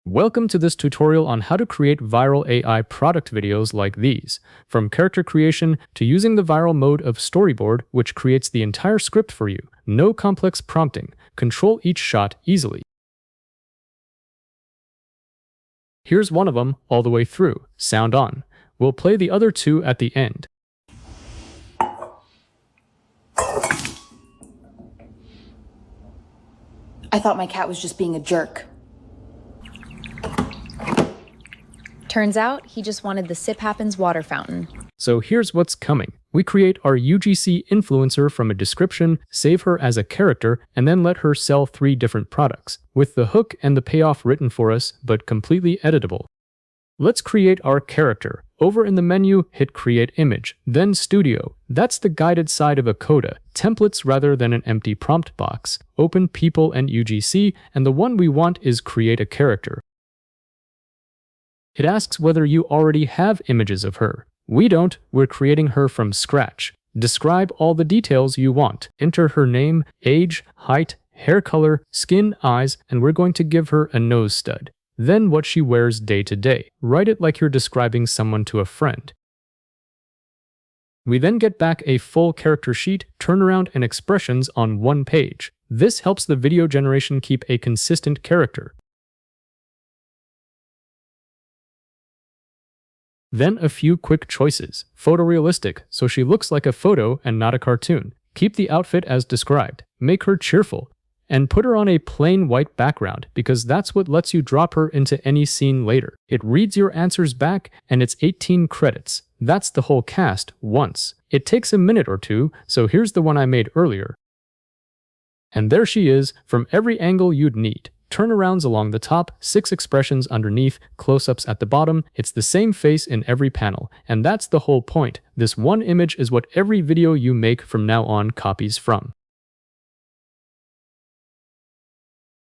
Welcome to this tutorial on how to create viral AI product videos like these, from character creation to using the viral mode of Storyboard, which creates the entire script for you. No complex prompting. Control each shot easily. Here's one of them all the way through, sound on. We'll play the other two at the end. I thought my cat was just being a jerk. Turns out, he just wanted the Sip Happens water fountain. So here's what's coming. We create our UGC influencer from a description, save her as a character, and then let her sell 3 different products, with the hook and the payoff written for us, but completely editable. Let's create our character. Over in the menu, hit Create Image, then Studio. That's the guided side of ACODA, templates rather than an empty prompt box. Open People and UGC, and the one we want is Create a Character. It asks whether you already have images of her. We don't, we're creating her from scratch. Describe all the details you want. Enter her name, age, height, hair color, skin, eyes, and we're going to give her a nose stud. Then what she wears day to day. Write it like you're describing someone to a friend. We then get back a full character sheet, turnaround, and expressions on one page. This helps the video generation keep a consistent character. Then a few quick choices. Photorealistic, so she looks like a photo and not a cartoon. Keep the outfit as described. Make her cheerful. And put her on a plain white background, because that's what lets you drop her into any scene later. It reads your answers back, and it's 18 credits. That's the whole cast, once. It takes a minute or two, so here's the one I made earlier. And there she is, from every angle you'd need. Turnarounds along the top, 6 expressions underneath, close-ups at the bottom. It's the same face in every panel, and that's the whole point. This one image is what every video you make from now on copies from.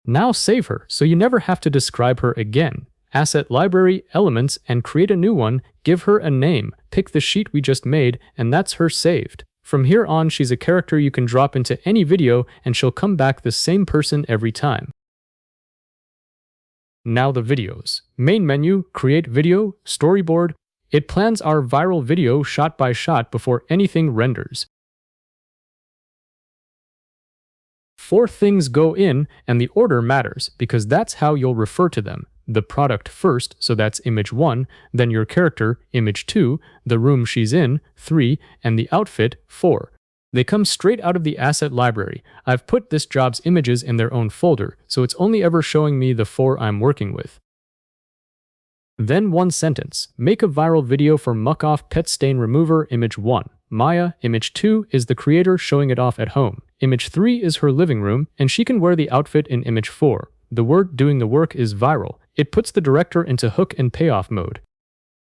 Now save her, so you never have to describe her again. Asset Library, Elements, and create a new one, give her a name, pick the sheet we just made, and that's her saved. From here on, she's a character you can drop into any video, and she'll come back the same person every time. Now the videos. Main menu, Create Video, Storyboard. It plans our viral video shot by shot before anything renders. 4 things go in, and the order matters, because that's how you'll refer to them. The product first, so that's image 1, then your character, image 2, the room she's in, 3, and the outfit, 4. They come straight out of the asset library. I've put this job's images in their own folder, so it's only ever showing me the 4 I'm working with. Then one sentence. Make a viral video for Muck Off Pet Stain Remover, image 1. Maya, image 2, is the creator showing it off at home. Image 3 is her living room, and she can wear the outfit in image 4. The word doing the work is viral. It puts the director into hook and payoff mode.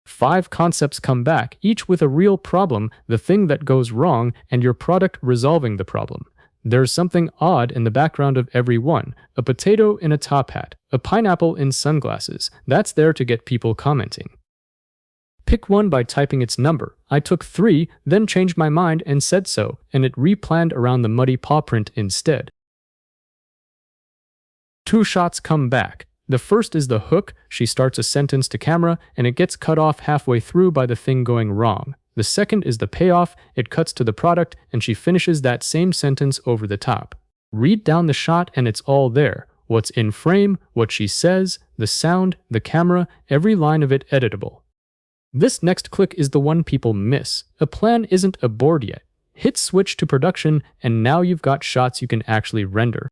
5 concepts come back, each with a real problem, the thing that goes wrong, and your product resolving the problem. There's something odd in the background of every one. A potato in a top hat, a pineapple in sunglasses. That's there to get people commenting. Pick one by typing its number. I took 3, then changed my mind and said so, and it replanned around the muddy paw print instead. 2 shots come back. The first is the hook. She starts a sentence to camera, and it gets cut off halfway through by the thing going wrong. The second is the payoff. It cuts to the product, and she finishes that same sentence over the top. Read down the shot, and it's all there. What's in frame, what she says, the sound, the camera, every line of it editable. This next click is the one people miss. A plan isn't a board yet. Hit switch to production, and now you've got shots you can actually render.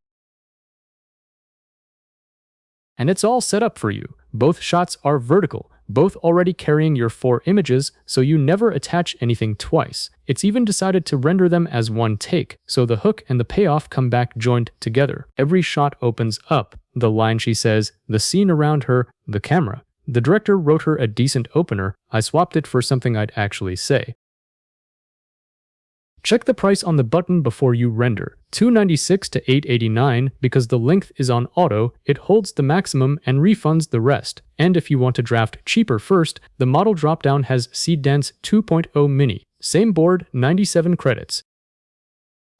And it's all set up for you. Both shots are vertical, both already carrying your 4 images, so you never attach anything twice. It's even decided to render them as one take, so the hook and the payoff come back joined together. Every shot opens up. The line she says, the scene around her, the camera. The director wrote her a decent opener. I swapped it for something I'd actually say. Check the price on the button before you render. $2.96 to $8.89 because the length is on auto, it holds the maximum and refunds the rest. And if you want to draft cheaper first, the model dropdown has Seedance 2.0 Mini. Same board, 97 credits.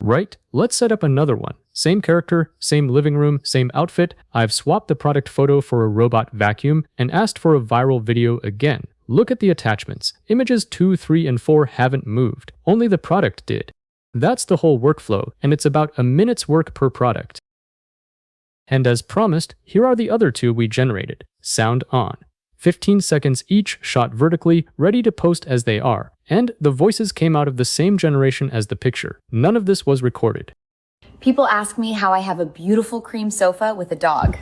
Right? Let's set up another one. Same character, same living room, same outfit. I've swapped the product photo for a robot vacuum and asked for a viral video again. Look at the attachments. Images 2, 3, and 4 haven't moved. Only the product did. That's the whole workflow, and it's about a minute's work per product. And as promised, here are the other two we generated. Sound on. 15 seconds each, shot vertically, ready to post as they are. And the voices came out of the same generation as the picture. None of this was recorded. People ask me how I have a beautiful cream sofa with a dog.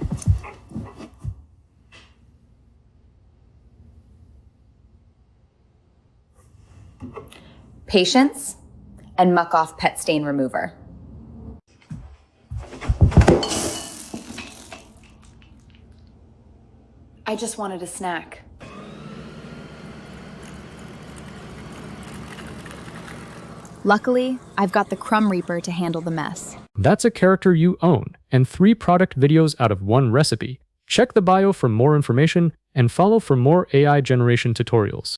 Patience and muck off pet stain remover. I just wanted a snack. Luckily, I've got the Crumb Reaper to handle the mess. That's a character you own, and 3 product videos out of 1 recipe. Check the bio for more information and follow for more AI generation tutorials.